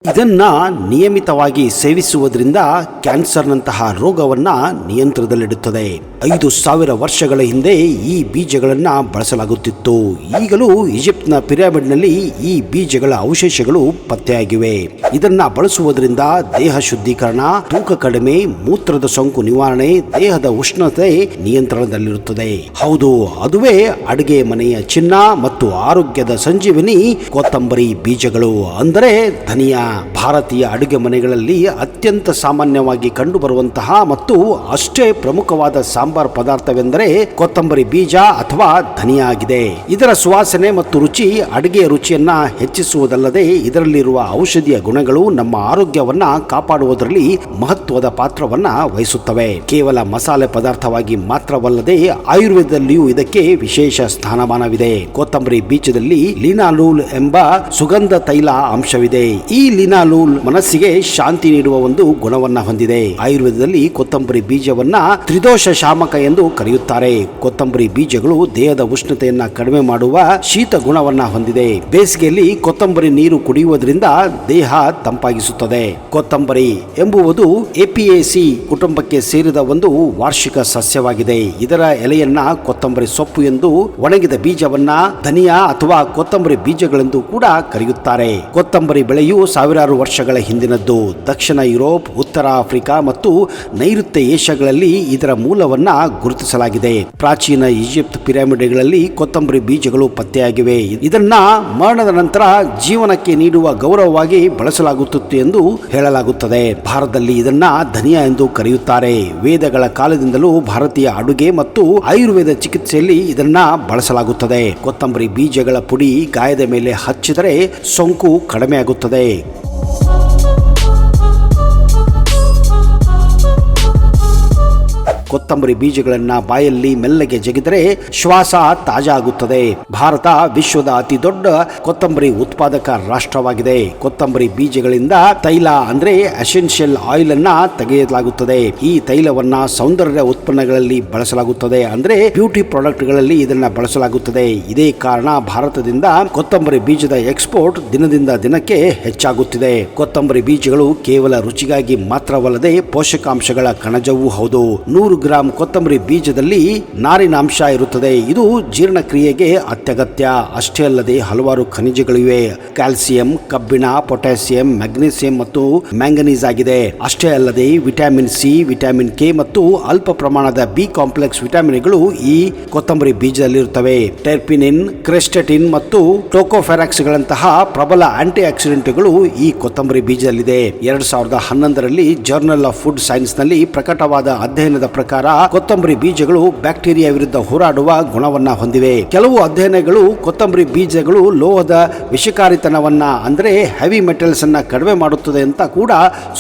ಇದನ್ನ ನಿಯಮಿತವಾಗಿ ಸೇವಿಸುವುದರಿಂದ ಕ್ಯಾನ್ಸರ್ನಂತಹ ರೋಗವನ್ನ ನಿಯಂತ್ರಣದಲ್ಲಿಡುತ್ತದೆ. 5,000 ವರ್ಷಗಳ ಹಿಂದೆ ಈ ಬೀಜಗಳನ್ನ ಬಳಸಲಾಗುತ್ತಿತ್ತು. ಈಗಲೂ ಈಜಿಪ್ಟ್ನ ಪಿರಮಿಡ್ನಲ್ಲಿ ಈ ಬೀಜಗಳ ಅವಶೇಷಗಳು ಪತ್ತೆಯಾಗಿವೆ. ಇದನ್ನ ಬಳಸುವುದರಿಂದ ದೇಹ ಶುದ್ಧೀಕರಣ, ತೂಕ ಕಡಿಮೆ, ಮೂತ್ರದ ಸೋಂಕು ನಿವಾರಣೆ, ದೇಹದ ಉಷ್ಣತೆ ನಿಯಂತ್ರಣದಲ್ಲಿರುತ್ತದೆ. ಹೌದು, ಅದುವೇ ಅಡುಗೆ ಮನೆಯ ಚಿನ್ನ ಮತ್ತು ಆರೋಗ್ಯದ ಸಂಜೀವಿನಿ ಕೊತ್ತಂಬರಿ ಬೀಜಗಳು, ಅಂದರೆ ಧನಿಯಾ. ಭಾರತೀಯ ಅಡುಗೆ ಮನೆಗಳಲ್ಲಿ ಅತ್ಯಂತ ಸಾಮಾನ್ಯವಾಗಿ ಕಂಡುಬರುವಂತಹ ಮತ್ತು ಅಷ್ಟೇ ಪ್ರಮುಖವಾದ ಸಾಂಬಾರ್ ಪದಾರ್ಥವೆಂದರೆ ಕೊತ್ತಂಬರಿ ಬೀಜ ಅಥವಾ ಧನಿಯಾ ಆಗಿದೆ. ಇದರ ಸುವಾಸನೆ ಮತ್ತು ರುಚಿ ಅಡುಗೆಯ ರುಚಿಯನ್ನ ಹೆಚ್ಚಿಸುವುದಲ್ಲದೆ ಇದರಲ್ಲಿರುವ ಔಷಧೀಯ ಗುಣಗಳು ನಮ್ಮ ಆರೋಗ್ಯವನ್ನ ಕಾಪಾಡುವುದರಲ್ಲಿ ಮಹತ್ವದ ಪಾತ್ರವನ್ನ ವಹಿಸುತ್ತವೆ. ಕೇವಲ ಮಸಾಲೆ ಪದಾರ್ಥವಾಗಿ ಮಾತ್ರವಲ್ಲದೆ ಆಯುರ್ವೇದದಲ್ಲಿಯೂ ಇದಕ್ಕೆ ವಿಶೇಷ ಸ್ಥಾನಮಾನವಿದೆ. ಕೊತ್ತಂಬರಿ ಬೀಜದಲ್ಲಿ ಲಿನಾಲೂಲ್ ಎಂಬ ಸುಗಂಧ ತೈಲ ಅಂಶವಿದೆ. ಈ ಲಿನಾಲೂಲ್ ಮನಸ್ಸಿಗೆ ಶಾಂತಿ ನೀಡುವ ಒಂದು ಗುಣವನ್ನ ಹೊಂದಿದೆ. ಆಯುರ್ವೇದದಲ್ಲಿ ಕೊತ್ತಂಬರಿ ಬೀಜವನ್ನ ತ್ರಿದೋಷ ಶಾಮಕ ಎಂದು ಕರೆಯುತ್ತಾರೆ. ಕೊತ್ತಂಬರಿ ಬೀಜಗಳು ದೇಹದ ಉಷ್ಣತೆಯನ್ನ ಕಡಿಮೆ ಮಾಡುವ ಶೀತ ಗುಣವನ್ನ ಹೊಂದಿದೆ. ಬೇಸಿಗೆಯಲ್ಲಿ ಕೊತ್ತಂಬರಿ ನೀರು ಕುಡಿಯುವುದರಿಂದ ದೇಹ ತಂಪಾಗಿಸುತ್ತದೆ. ಕೊತ್ತಂಬರಿ ಎಂಬುವುದು ಎಪಿಯೇಸಿ ಕುಟುಂಬಕ್ಕೆ ಸೇರಿದ ಒಂದು ವಾರ್ಷಿಕ ಸಸ್ಯವಾಗಿದೆ. ಇದರ ಎಲೆಯನ್ನ ಕೊತ್ತಂಬರಿ ಸೊಪ್ಪು ಎಂದು, ಒಣಗಿದ ಬೀಜವನ್ನ ಧನಿಯಾ ಅಥವಾ ಕೊತ್ತಂಬರಿ ಬೀಜಗಳೆಂದು ಕೂಡ ಕರೆಯುತ್ತಾರೆ. ಕೊತ್ತಂಬರಿ ಬೆಳೆಯು ಸಾವಿರಾರು ವರ್ಷಗಳ ಹಿಂದಿನದ್ದು. ದಕ್ಷಿಣ ಯುರೋಪ್, ಉತ್ತರ ಆಫ್ರಿಕಾ ಮತ್ತು ನೈಋತ್ಯ ಏಷ್ಯಾಗಳಲ್ಲಿ ಇದರ ಮೂಲವನ್ನ ಗುರುತಿಸಲಾಗಿದೆ. ಪ್ರಾಚೀನ ಈಜಿಪ್ಟ್ ಪಿರಮಿಡ್ಗಳಲ್ಲಿ ಕೊತ್ತಂಬರಿ ಬೀಜಗಳು ಪತ್ತೆಯಾಗಿವೆ. ಇದನ್ನ ಮರಣದ ನಂತರ ಜೀವನಕ್ಕೆ ನೀಡುವ ಗೌರವವಾಗಿ ಬಳಸಲಾಗುತ್ತಿತ್ತು ಎಂದು ಹೇಳಲಾಗುತ್ತದೆ. ಭಾರತದಲ್ಲಿ ಇದನ್ನ ಧನಿಯಾ ಎಂದು ಕರೆಯುತ್ತಾರೆ. ವೇದಗಳ ಕಾಲದಿಂದಲೂ ಭಾರತೀಯ ಅಡುಗೆ ಮತ್ತು ಆಯುರ್ವೇದ ಚಿಕಿತ್ಸೆಯಲ್ಲಿ ಇದನ್ನ ಬಳಸಲಾಗುತ್ತದೆ. ಕೊತ್ತಂಬರಿ ಬೀಜಗಳ ಪುಡಿ ಗಾಯದ ಮೇಲೆ ಹಚ್ಚಿದರೆ ಸೋಂಕು ಕಡಿಮೆಯಾಗುತ್ತದೆ. ಕೊತ್ತಂಬರಿ ಬೀಜಗಳನ್ನ ಬಾಯಲ್ಲಿ ಮೆಲ್ಲಗೆ ಜಗಿದರೆ ಶ್ವಾಸ ತಾಜಾ ಆಗುತ್ತದೆ. ಭಾರತ ವಿಶ್ವದ ಅತಿ ದೊಡ್ಡ ಕೊತ್ತಂಬರಿ ಉತ್ಪಾದಕ ರಾಷ್ಟ್ರವಾಗಿದೆ. ಕೊತ್ತಂಬರಿ ಬೀಜಗಳಿಂದ ತೈಲ ಅಂದ್ರೆ ಎಸೆನ್ಷಿಯಲ್ ಆಯಿಲ್ ಅನ್ನ ತೆಗೆಯಲಾಗುತ್ತದೆ. ಈ ತೈಲವನ್ನ ಸೌಂದರ್ಯ ಉತ್ಪನ್ನಗಳಲ್ಲಿ ಬಳಸಲಾಗುತ್ತದೆ, ಅಂದ್ರೆ ಬ್ಯೂಟಿ ಪ್ರಾಡಕ್ಟ್ ಗಳಲ್ಲಿ ಇದನ್ನ ಬಳಸಲಾಗುತ್ತದೆ. ಇದೇ ಕಾರಣ ಭಾರತದಿಂದ ಕೊತ್ತಂಬರಿ ಬೀಜದ ಎಕ್ಸ್ಪೋರ್ಟ್ ದಿನದಿಂದ ದಿನಕ್ಕೆ ಹೆಚ್ಚಾಗುತ್ತಿದೆ. ಕೊತ್ತಂಬರಿ ಬೀಜಗಳು ಕೇವಲ ರುಚಿಗಾಗಿ ಮಾತ್ರವಲ್ಲದೆ ಪೋಷಕಾಂಶಗಳ ಕಣಜವೂ ಹೌದು. 100 ಗ್ರಾಂ ಕೊತ್ತಂಬರಿ ಬೀಜದಲ್ಲಿ ನಾರಿನಾಂಶ ಇರುತ್ತದೆ. ಇದು ಜೀರ್ಣಕ್ರಿಯೆಗೆ ಅತ್ಯಗತ್ಯ. ಅಷ್ಟೇ ಅಲ್ಲದೆ ಹಲವಾರು ಖನಿಜಗಳಿವೆ. ಕ್ಯಾಲ್ಸಿಯಂ, ಕಬ್ಬಿಣ, ಪೊಟ್ಯಾಸಿಯಂ, ಮ್ಯಾಗ್ನೀಸಿಯಂ ಮತ್ತು ಮ್ಯಾಂಗನೀಸ್ ಆಗಿದೆ. ಅಷ್ಟೇ ಅಲ್ಲದೆ ವಿಟಮಿನ್ ಸಿ, ವಿಟಮಿನ್ ಕೆ ಮತ್ತು ಅಲ್ಪ ಪ್ರಮಾಣದ ಬಿ ಕಾಂಪ್ಲೆಕ್ಸ್ ವಿಟಮಿನ್ಗಳು ಈ ಕೊತ್ತಂಬರಿ ಬೀಜದಲ್ಲಿರುತ್ತವೆ. ಟೆರ್ಪಿನಿನ್, ಕ್ರೆಸ್ಟೆಟಿನ್ ಮತ್ತು ಟೋಕೋಫೆರಾಕ್ಸ್ ಗಳಂತಹ ಪ್ರಬಲ ಆಂಟಿ ಆಕ್ಸಿಡೆಂಟ್ಗಳು ಈ ಕೊತ್ತಂಬರಿ ಬೀಜದಲ್ಲಿದೆ. 2011ರಲ್ಲಿ ಜರ್ನಲ್ ಆಫ್ ಫುಡ್ ಸೈನ್ಸ್ ನಲ್ಲಿ ಪ್ರಕಟವಾದ ಅಧ್ಯಯನದ ಪ್ರಕಾರ ಕೊತ್ತಂಬರಿ ಬೀಜಗಳು ಬ್ಯಾಕ್ಟೀರಿಯಾ ವಿರುದ್ಧ ಹೋರಾಡುವ ಗುಣವನ್ನ ಹೊಂದಿವೆ. ಕೆಲವು ಅಧ್ಯಯನಗಳು ಕೊತ್ತಂಬರಿ ಬೀಜಗಳು ಲೋಹದ ವಿಷಕಾರಿತನವನ್ನ ಅಂದ್ರೆ ಹೆವಿ ಮೆಟಲ್ಸ್ ಅನ್ನ ಕಡಿಮೆ ಮಾಡುತ್ತದೆ ಅಂತ ಕೂಡ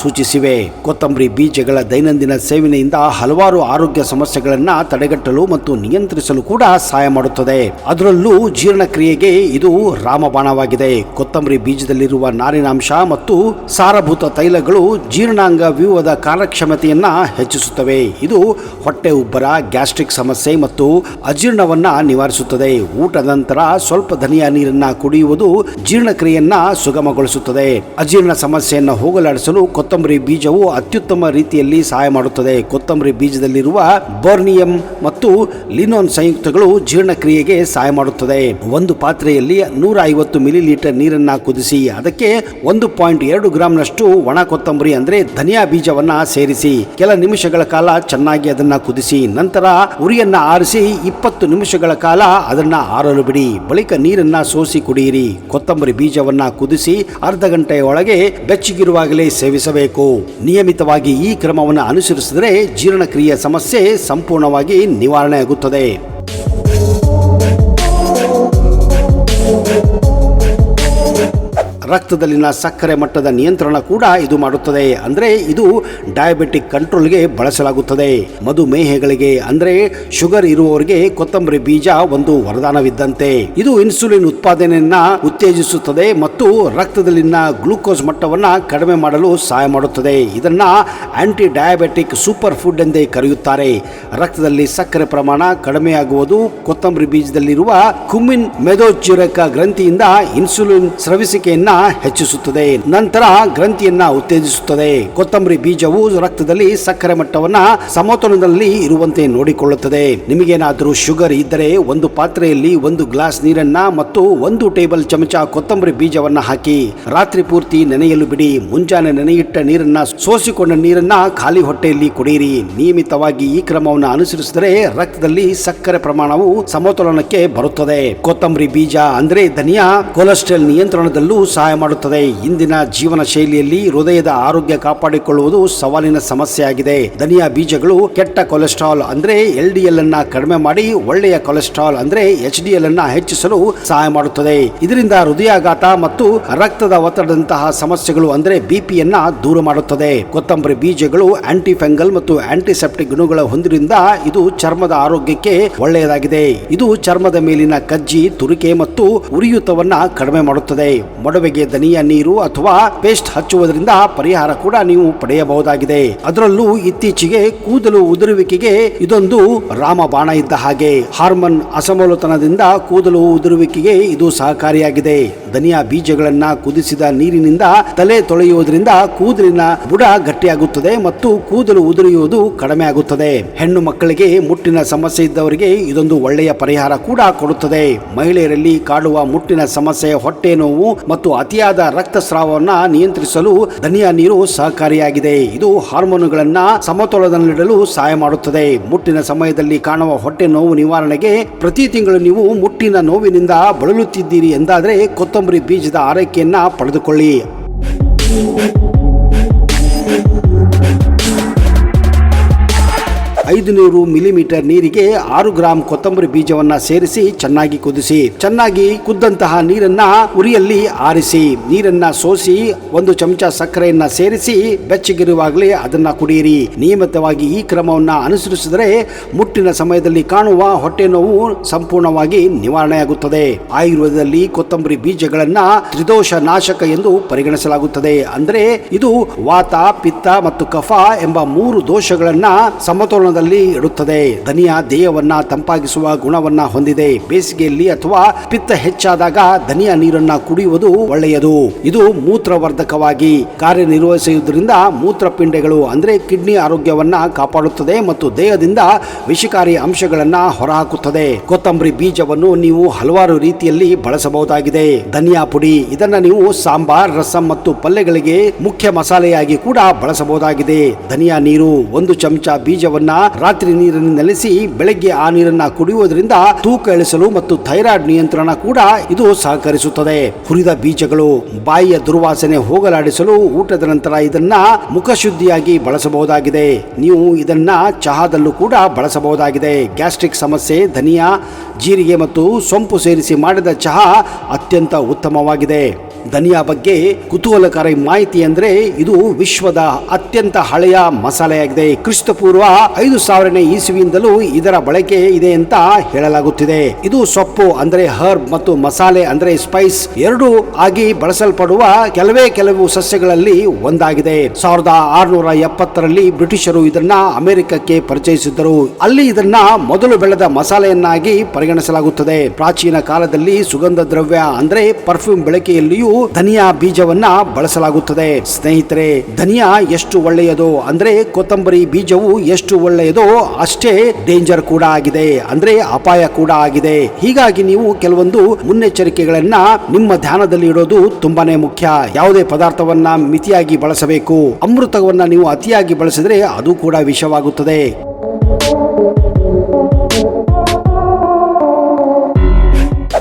ಸೂಚಿಸಿವೆ. ಕೊತ್ತಂಬರಿ ಬೀಜಗಳ ದೈನಂದಿನ ಸೇವನೆಯಿಂದ ಹಲವಾರು ಆರೋಗ್ಯ ಸಮಸ್ಯೆಗಳನ್ನ ತಡೆಗಟ್ಟಲು ಮತ್ತು ನಿಯಂತ್ರಿಸಲು ಕೂಡ ಸಹಾಯ ಮಾಡುತ್ತದೆ. ಅದರಲ್ಲೂ ಜೀರ್ಣಕ್ರಿಯೆಗೆ ಇದು ರಾಮಬಾಣವಾಗಿದೆ. ಕೊತ್ತಂಬರಿ ಬೀಜದಲ್ಲಿರುವ ನಾರಿನಾಂಶ ಮತ್ತು ಸಾರಭೂತ ತೈಲಗಳು ಜೀರ್ಣಾಂಗ ವ್ಯೂಹದ ಕಾರ್ಯಕ್ಷಮತೆಯನ್ನ ಹೆಚ್ಚಿಸುತ್ತವೆ. ಇದು ಹೊಟ್ಟೆ ಉಬ್ಬರ, ಗ್ಯಾಸ್ಟ್ರಿಕ್ ಸಮಸ್ಯೆ ಮತ್ತು ಅಜೀರ್ಣವನ್ನ ನಿವಾರಿಸುತ್ತದೆ. ಊಟದ ನಂತರ ಸ್ವಲ್ಪ ಧನಿಯಾ ನೀರನ್ನ ಕುಡಿಯುವುದು ಜೀರ್ಣಕ್ರಿಯೆಯನ್ನ ಸುಗಮಗೊಳಿಸುತ್ತದೆ. ಅಜೀರ್ಣ ಸಮಸ್ಯೆಯನ್ನು ಹೋಗಲಾಡಿಸಲು ಕೊತ್ತಂಬರಿ ಬೀಜವು ಅತ್ಯುತ್ತಮ ರೀತಿಯಲ್ಲಿ ಸಹಾಯ ಮಾಡುತ್ತದೆ. ಕೊತ್ತಂಬರಿ ಬೀಜದಲ್ಲಿರುವ ಬೋರ್ನಿಯಂ ಮತ್ತು ಲಿನೋನ್ ಸಂಯುಕ್ತಗಳು ಜೀರ್ಣಕ್ರಿಯೆಗೆ ಸಹಾಯ ಮಾಡುತ್ತದೆ. ಒಂದು ಪಾತ್ರೆಯಲ್ಲಿ 150 ಮಿಲಿಲೀಟರ್ ನೀರನ್ನ ಕುದಿಸಿ ಅದಕ್ಕೆ 1.2 ಗ್ರಾಂನಷ್ಟು ಒಣ ಕೊತ್ತಂಬರಿ ಅಂದ್ರೆ ಧನಿಯಾ ಬೀಜವನ್ನ ಸೇರಿಸಿ ಕೆಲ ನಿಮಿಷಗಳ ಕಾಲ ಚೆನ್ನಾಗಿ ಅದನ್ನ ಕುದಿಸಿ ನಂತರ ಉರಿಯನ್ನ ಆರಿಸಿ 20 ನಿಮಿಷಗಳ ಕಾಲ ಅದನ್ನ ಆರಲು ಬಿಡಿ. ಬಳಿಕ ನೀರನ್ನ ಸೋಸಿ ಕುಡಿಯಿರಿ. ಕೊತ್ತಂಬರಿ ಬೀಜವನ್ನ ಕುದಿಸಿ ಅರ್ಧ ಗಂಟೆಯ ಒಳಗೆ ಬೆಚ್ಚಗಿರುವಾಗಲೇ ಸೇವಿಸಬೇಕು. ನಿಯಮಿತವಾಗಿ ಈ ಕ್ರಮವನ್ನು ಅನುಸರಿಸಿದರೆ ಜೀರ್ಣಕ್ರಿಯೆ ಸಮಸ್ಯೆ ಸಂಪೂರ್ಣವಾಗಿ ನಿವಾರಣೆ ಆಗುತ್ತದೆ. ರಕ್ತದಲ್ಲಿನ ಸಕ್ಕರೆ ಮಟ್ಟದ ನಿಯಂತ್ರಣ ಕೂಡ ಇದು ಮಾಡುತ್ತದೆ. ಅಂದ್ರೆ ಇದು ಡಯಾಬಿಟಿಕ್ ಕಂಟ್ರೋಲ್ಗೆ ಬಳಸಲಾಗುತ್ತದೆ. ಮಧುಮೇಹಗಳಿಗೆ ಅಂದ್ರೆ ಶುಗರ್ ಇರುವವರಿಗೆ ಕೊತ್ತಂಬರಿ ಬೀಜ ಒಂದು ವರದಾನವಿದ್ದಂತೆ. ಇದು ಇನ್ಸುಲಿನ್ ಉತ್ಪಾದನೆಯನ್ನ ಉತ್ತೇಜಿಸುತ್ತದೆ ಮತ್ತು ರಕ್ತದಲ್ಲಿನ ಗ್ಲೂಕೋಸ್ ಮಟ್ಟವನ್ನ ಕಡಿಮೆ ಮಾಡಲು ಸಹಾಯ ಮಾಡುತ್ತದೆ. ಇದನ್ನ ಆಂಟಿ ಡಯಾಬಿಟಿಕ್ ಸೂಪರ್ ಫುಡ್ ಎಂದೇ ಕರೆಯುತ್ತಾರೆ. ರಕ್ತದಲ್ಲಿ ಸಕ್ಕರೆ ಪ್ರಮಾಣ ಕಡಿಮೆಯಾಗುವುದು ಕೊತ್ತಂಬರಿ ಬೀಜದಲ್ಲಿರುವ ಕುಮಿನ್ ಮೆದೋಚೂರಕ ಗ್ರಂಥಿಯಿಂದ ಇನ್ಸುಲಿನ್ ಸ್ರವಿಸಿಕೆಯನ್ನ ಹೆಚ್ಚಿಸುತ್ತದೆ, ನಂತರ ಗ್ರಂಥಿಯನ್ನ ಉತ್ತೇಜಿಸುತ್ತದೆ. ಕೊತ್ತಂಬರಿ ಬೀಜವು ರಕ್ತದಲ್ಲಿ ಸಕ್ಕರೆ ಮಟ್ಟವನ್ನ ಸಮತೋಲನದಲ್ಲಿ ಇರುವಂತೆ ನೋಡಿಕೊಳ್ಳುತ್ತದೆ. ನಿಮಗೇನಾದರೂ ಶುಗರ್ ಇದ್ದರೆ ಒಂದು ಪಾತ್ರೆಯಲ್ಲಿ 1 ಗ್ಲಾಸ್ ನೀರನ್ನ ಮತ್ತು 1 ಟೇಬಲ್ ಚಮಚ ಕೊತ್ತಂಬರಿ ಬೀಜವನ್ನ ಹಾಕಿ ರಾತ್ರಿ ಪೂರ್ತಿ ನೆನೆಯಲು ಬಿಡಿ. ಮುಂಜಾನೆ ನೆನೆಯಿಟ್ಟ ನೀರನ್ನ ಸೋಸಿಕೊಂಡ ನೀರನ್ನ ಖಾಲಿ ಹೊಟ್ಟೆಯಲ್ಲಿ ಕುಡಿಯಿರಿ. ನಿಯಮಿತವಾಗಿ ಈ ಕ್ರಮವನ್ನು ಅನುಸರಿಸಿದರೆ ರಕ್ತದಲ್ಲಿ ಸಕ್ಕರೆ ಪ್ರಮಾಣವು ಸಮತೋಲನಕ್ಕೆ ಬರುತ್ತದೆ. ಕೊತ್ತಂಬರಿ ಬೀಜ ಅಂದ್ರೆ ಧನಿಯಾ ಕೊಲೆಸ್ಟ್ರಾಲ್ ನಿಯಂತ್ರಣದಲ್ಲೂ ಸಹಾಯ ಮಾಡುತ್ತದೆ. ಇಂದಿನ ಜೀವನ ಶೈಲಿಯಲ್ಲಿ ಹೃದಯದ ಆರೋಗ್ಯ ಕಾಪಾಡಿಕೊಳ್ಳುವುದು ಸವಾಲಿನ ಸಮಸ್ಯೆಯಾಗಿದೆ. ಧನಿಯಾ ಬೀಜಗಳು ಕೆಟ್ಟ ಕೊಲೆಸ್ಟ್ರಾಲ್ ಅಂದ್ರೆ LDL ಅನ್ನ ಕಡಿಮೆ ಮಾಡಿ ಒಳ್ಳೆಯ ಕೊಲೆಸ್ಟ್ರಾಲ್ ಅಂದ್ರೆ HDL ಅನ್ನ ಹೆಚ್ಚಿಸಲು ಸಹಾಯ ಮಾಡುತ್ತದೆ. ಇದರಿಂದ ಹೃದಯಾಘಾತ ಮತ್ತು ರಕ್ತದ ಒತ್ತಡದಂತಹ ಸಮಸ್ಯೆಗಳು ಅಂದ್ರೆ BPಯನ್ನ ದೂರ ಮಾಡುತ್ತದೆ. ಕೊತ್ತಂಬರಿ ಬೀಜಗಳು ಆಂಟಿ ಫಂಗಲ್ ಮತ್ತು ಆಂಟಿಸೆಪ್ಟಿಕ್ ಗುಣಗಳ ಹೊಂದಿರಿಂದ ಇದು ಚರ್ಮದ ಆರೋಗ್ಯಕ್ಕೆ ಒಳ್ಳೆಯದಾಗಿದೆ. ಇದು ಚರ್ಮದ ಮೇಲಿನ ಕಜ್ಜಿ, ತುರಿಕೆ ಮತ್ತು ಉರಿಯೂತವನ್ನ ಕಡಿಮೆ ಮಾಡುತ್ತದೆ. ಮೊಡವೆಗೆ ಧನಿಯಾ ನೀರು ಅಥವಾ ಪೇಸ್ಟ್ ಹಚ್ಚುವುದರಿಂದ ಪರಿಹಾರ ಕೂಡ ನೀವು ಪಡೆಯಬಹುದಾಗಿದೆ. ಅದರಲ್ಲೂ ಇತ್ತೀಚೆಗೆ ಕೂದಲು ಉದುರುವಿಕೆಗೆ ಇದೊಂದು ರಾಮಬಾಣ ಇದ್ದ ಹಾಗೆ. ಹಾರ್ಮೋನ್ ಅಸಮತೋಲನದಿಂದ ಕೂದಲು ಉದುರುವಿಕೆಗೆ ಇದು ಸಹಕಾರಿಯಾಗಿದೆ. ಧನಿಯಾ ಬೀಜಗಳನ್ನ ಕುದಿಸಿದ ನೀರಿನಿಂದ ತಲೆ ತೊಳೆಯುವುದರಿಂದ ಕೂದಲಿನ ಬುಡ ಗಟ್ಟಿಯಾಗುತ್ತದೆ ಮತ್ತು ಕೂದಲು ಉದುರಿಯುವುದು ಕಡಿಮೆ ಆಗುತ್ತದೆ. ಹೆಣ್ಣು ಮಕ್ಕಳಿಗೆ ಮುಟ್ಟಿನ ಸಮಸ್ಯೆ ಇದ್ದವರಿಗೆ ಇದೊಂದು ಒಳ್ಳೆಯ ಪರಿಹಾರ ಕೂಡ ಕೊಡುತ್ತದೆ. ಮಹಿಳೆಯರಲ್ಲಿ ಕಾಡುವ ಮುಟ್ಟಿನ ಸಮಸ್ಯೆ, ಹೊಟ್ಟೆ ನೋವು ಮತ್ತು ಅತಿಯಾದ ರಕ್ತಸ್ರಾವವನ್ನ ನಿಯಂತ್ರಿಸಲು ಧನಿಯಾ ನೀರು ಸಹಕಾರಿಯಾಗಿದೆ. ಇದು ಹಾರ್ಮೋನುಗಳನ್ನ ಸಮತೋಲನದಲ್ಲಿಡಲು ಸಹಾಯ ಮಾಡುತ್ತದೆ. ಮುಟ್ಟಿನ ಸಮಯದಲ್ಲಿ ಕಾಣುವ ಹೊಟ್ಟೆ ನೋವು ನಿವಾರಣೆಗೆ ಪ್ರತಿ ತಿಂಗಳು ನೀವು ಮುಟ್ಟಿನ ನೋವಿನಿಂದ ಬಳಲುತ್ತಿದ್ದೀರಿ ಎಂದಾದರೆ ಕೊತ್ತಂಬರಿ ಬೀಜದ ಆರೈಕೆಯನ್ನ ಪಡೆದುಕೊಳ್ಳಿ. 500 ಮಿಲಿಮೀಟರ್ ನೀರಿಗೆ 6 ಗ್ರಾಂ ಕೊತ್ತಂಬರಿ ಬೀಜವನ್ನ ಸೇರಿಸಿ ಚೆನ್ನಾಗಿ ಕುದಿಸಿ. ಚೆನ್ನಾಗಿ ಕುದ್ದಂತಹ ನೀರನ್ನ ಉರಿಯಲ್ಲಿ ಆರಿಸಿ ನೀರನ್ನ ಸೋಸಿ 1 ಚಮಚ ಸಕ್ಕರೆಯನ್ನ ಸೇರಿಸಿ ಬೆಚ್ಚಗಿರುವಾಗಲೇ ಅದನ್ನ ಕುಡಿಯಿರಿ. ನಿಯಮಿತವಾಗಿ ಈ ಕ್ರಮವನ್ನ ಅನುಸರಿಸಿದರೆ ಮುಟ್ಟಿನ ಸಮಯದಲ್ಲಿ ಕಾಣುವ ಹೊಟ್ಟೆ ನೋವು ಸಂಪೂರ್ಣವಾಗಿ ನಿವಾರಣೆಯಾಗುತ್ತದೆ. ಆಯುರ್ವೇದದಲ್ಲಿ ಕೊತ್ತಂಬರಿ ಬೀಜಗಳನ್ನ ತ್ರಿದೋಷ ನಾಶಕ ಎಂದು ಪರಿಗಣಿಸಲಾಗುತ್ತದೆ. ಅಂದ್ರೆ ಇದು ವಾತ, ಪಿತ್ತ ಮತ್ತು ಕಫ ಎಂಬ 3 ದೋಷಗಳನ್ನ ಸಮತೋಲನದಲ್ಲಿ ಇಡುತ್ತದೆ. ಧನಿಯಾ ದೇಹವನ್ನ ತಂಪಾಗಿಸುವ ಗುಣವನ್ನ ಹೊಂದಿದೆ. ಬೇಸಿಗೆಯಲ್ಲಿ ಅಥವಾ ಪಿತ್ತ ಹೆಚ್ಚಾದಾಗ ಧನಿಯಾ ನೀರನ್ನ ಕುಡಿಯುವುದು ಒಳ್ಳೆಯದು. ಇದು ಮೂತ್ರವರ್ಧಕವಾಗಿ ಕಾರ್ಯನಿರ್ವಹಿಸುವುದರಿಂದ ಮೂತ್ರಪಿಂಡಗಳು ಅಂದ್ರೆ ಕಿಡ್ನಿ ಆರೋಗ್ಯವನ್ನ ಕಾಪಾಡುತ್ತದೆ ಮತ್ತು ದೇಹದಿಂದ ವಿಷಕಾರಿ ಅಂಶಗಳನ್ನ ಹೊರಹಾಕುತ್ತದೆ. ಕೊತ್ತಂಬರಿ ಬೀಜವನ್ನು ನೀವು ಹಲವಾರು ರೀತಿಯಲ್ಲಿ ಬಳಸಬಹುದಾಗಿದೆ. ಧನಿಯಾ ಪುಡಿ ಇದನ್ನ ನೀವು ಸಾಂಬಾರ್, ರಸಂ ಮತ್ತು ಪಲ್ಯಗಳಿಗೆ ಮುಖ್ಯ ಮಸಾಲೆಯಾಗಿ ಕೂಡ ಬಳಸಬಹುದಾಗಿದೆ. ಧನಿಯಾ ನೀರು 1 ಚಮಚ ಬೀಜವನ್ನ ರಾತ್ರಿ ನೀರನ್ನು ನೆಲೆಸಿ ಬೆಳಗ್ಗೆ ಆ ನೀರನ್ನ ಕುಡಿಯುವುದರಿಂದ ತೂಕ ಇಳಿಸಲು ಮತ್ತು ಥೈರಾಯ್ಡ್ ನಿಯಂತ್ರಣ ಕೂಡ ಇದು ಸಹಕರಿಸುತ್ತದೆ. ಹುರಿದ ಬೀಜಗಳು ಬಾಯಿಯ ದುರ್ವಾಸನೆ ಹೋಗಲಾಡಿಸಲು ಊಟದ ನಂತರ ಇದನ್ನ ಮುಖಶುದ್ಧಿಯಾಗಿ ಬಳಸಬಹುದಾಗಿದೆ. ನೀವು ಇದನ್ನ ಚಹಾದಲ್ಲೂ ಕೂಡ ಬಳಸಬಹುದಾಗಿದೆ. ಗ್ಯಾಸ್ಟ್ರಿಕ್ ಸಮಸ್ಯೆ, ಧನಿಯಾ, ಜೀರಿಗೆ ಮತ್ತು ಸೊಂಪು ಸೇರಿಸಿ ಮಾಡಿದ ಚಹಾ ಅತ್ಯಂತ ಉತ್ತಮವಾಗಿದೆ. ಧನಿಯಾ ಬಗ್ಗೆ ಕುತೂಹಲಕಾರಿ ಮಾಹಿತಿ ಅಂದ್ರೆ ಇದು ವಿಶ್ವದ ಅತ್ಯಂತ ಹಳೆಯ ಮಸಾಲೆಯಾಗಿದೆ. ಕ್ರಿಸ್ತಪೂರ್ವ 5000ನೇ ಇಸವಿಯಿಂದಲೂ ಇದರ ಬಳಕೆ ಇದೆ ಅಂತ ಹೇಳಲಾಗುತ್ತಿದೆ. ಇದು ಸೊಪ್ಪು ಅಂದ್ರೆ ಹರ್ಬ್ ಮತ್ತು ಮಸಾಲೆ ಅಂದ್ರೆ ಸ್ಪೈಸ್ ಎರಡೂ ಆಗಿ ಬಳಸಲ್ಪಡುವ ಕೆಲವು ಸಸ್ಯಗಳಲ್ಲಿ ಒಂದಾಗಿದೆ. 1670ರಲ್ಲಿ ಬ್ರಿಟಿಷರು ಇದನ್ನ ಅಮೆರಿಕಕ್ಕೆ ಪರಿಚಯಿಸಿದ್ದರು. ಅಲ್ಲಿ ಇದನ್ನ ಮೊದಲು ಬೆಳೆದ ಮಸಾಲೆಯನ್ನಾಗಿ ಪರಿಗಣಿಸಲಾಗುತ್ತದೆ. ಪ್ರಾಚೀನ ಕಾಲದಲ್ಲಿ ಸುಗಂಧ ದ್ರವ್ಯ ಅಂದ್ರೆ ಪರ್ಫ್ಯೂಮ್ ಬಳಕೆಯಲ್ಲಿಯೂ ಧನಿಯಾ ಬೀಜವನ್ನ ಬಳಸಲಾಗುತ್ತದೆ. ಸ್ನೇಹಿತರೆ, ಧನಿಯಾ ಎಷ್ಟು ಒಳ್ಳೆಯದೋ ಅಂದ್ರೆ ಕೊತ್ತಂಬರಿ ಬೀಜವು ಎಷ್ಟು ಒಳ್ಳೆಯದೋ ಅಷ್ಟೇ ಡೇಂಜರ್ ಕೂಡ ಆಗಿದೆ, ಅಂದ್ರೆ ಅಪಾಯ ಕೂಡ ಆಗಿದೆ. ಹೀಗಾಗಿ ನೀವು ಕೆಲವೊಂದು ಮುನ್ನೆಚ್ಚರಿಕೆಗಳನ್ನ ನಿಮ್ಮ ಧ್ಯಾನದಲ್ಲಿ ಇಡೋದು ತುಂಬಾನೇ ಮುಖ್ಯ. ಯಾವುದೇ ಪದಾರ್ಥವನ್ನ ಮಿತಿಯಾಗಿ ಬಳಸಬೇಕು. ಅಮೃತವನ್ನ ನೀವು ಅತಿಯಾಗಿ ಬಳಸಿದ್ರೆ ಅದು ಕೂಡ ವಿಷವಾಗುತ್ತದೆ.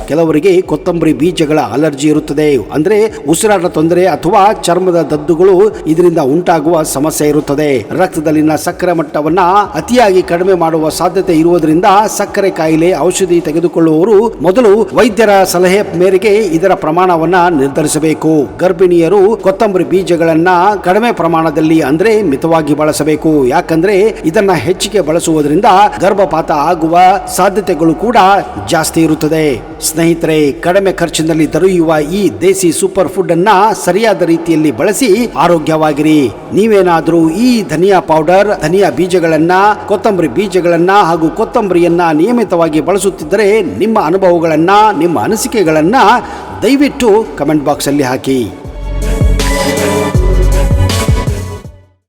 ಕೆಲವರಿಗೆ ಕೊತ್ತಂಬರಿ ಬೀಜಗಳ ಅಲರ್ಜಿ ಇರುತ್ತದೆ. ಅಂದ್ರೆ ಉಸಿರಾಟ ತೊಂದರೆ ಅಥವಾ ಚರ್ಮದ ದದ್ದುಗಳು ಇದರಿಂದ ಉಂಟಾಗುವ ಸಮಸ್ಯೆ ಇರುತ್ತದೆ. ರಕ್ತದಲ್ಲಿನ ಸಕ್ಕರೆ ಮಟ್ಟವನ್ನ ಅತಿಯಾಗಿ ಕಡಿಮೆ ಮಾಡುವ ಸಾಧ್ಯತೆ ಇರುವುದರಿಂದ ಸಕ್ಕರೆ ಕಾಯಿಲೆ ಔಷಧಿ ತೆಗೆದುಕೊಳ್ಳುವವರು ಮೊದಲು ವೈದ್ಯರ ಸಲಹೆ ಮೇರೆಗೆ ಇದರ ಪ್ರಮಾಣವನ್ನ ನಿರ್ಧರಿಸಬೇಕು. ಗರ್ಭಿಣಿಯರು ಕೊತ್ತಂಬರಿ ಬೀಜಗಳನ್ನ ಕಡಿಮೆ ಪ್ರಮಾಣದಲ್ಲಿ ಅಂದ್ರೆ ಮಿತವಾಗಿ ಬಳಸಬೇಕು. ಯಾಕಂದ್ರೆ ಇದನ್ನ ಹೆಚ್ಚಿಗೆ ಬಳಸುವುದರಿಂದ ಗರ್ಭಪಾತ ಆಗುವ ಸಾಧ್ಯತೆಗಳು ಕೂಡ ಜಾಸ್ತಿ ಇರುತ್ತದೆ. ಸ್ನೇಹಿತರೆ, ಕಡಿಮೆ ಖರ್ಚಿನಲ್ಲಿ ದೊರೆಯುವ ಈ ದೇಸಿ ಸೂಪರ್ ಫುಡ್ ಅನ್ನ ಸರಿಯಾದ ರೀತಿಯಲ್ಲಿ ಬಳಸಿ ಆರೋಗ್ಯವಾಗಿರಿ. ನೀವೇನಾದ್ರೂ ಈ ಧನಿಯಾ ಪೌಡರ್, ಧನಿಯಾ ಬೀಜಗಳನ್ನ, ಕೊತ್ತಂಬರಿ ಬೀಜಗಳನ್ನ ಹಾಗೂ ಕೊತ್ತಂಬರಿಯನ್ನ ನಿಯಮಿತವಾಗಿ ಬಳಸುತ್ತಿದ್ದರೆ ನಿಮ್ಮ ಅನುಭವಗಳನ್ನ, ನಿಮ್ಮ ಅನಿಸಿಕೆಗಳನ್ನ ದಯವಿಟ್ಟು ಕಮೆಂಟ್ ಬಾಕ್ಸ್ ಅಲ್ಲಿ ಹಾಕಿ.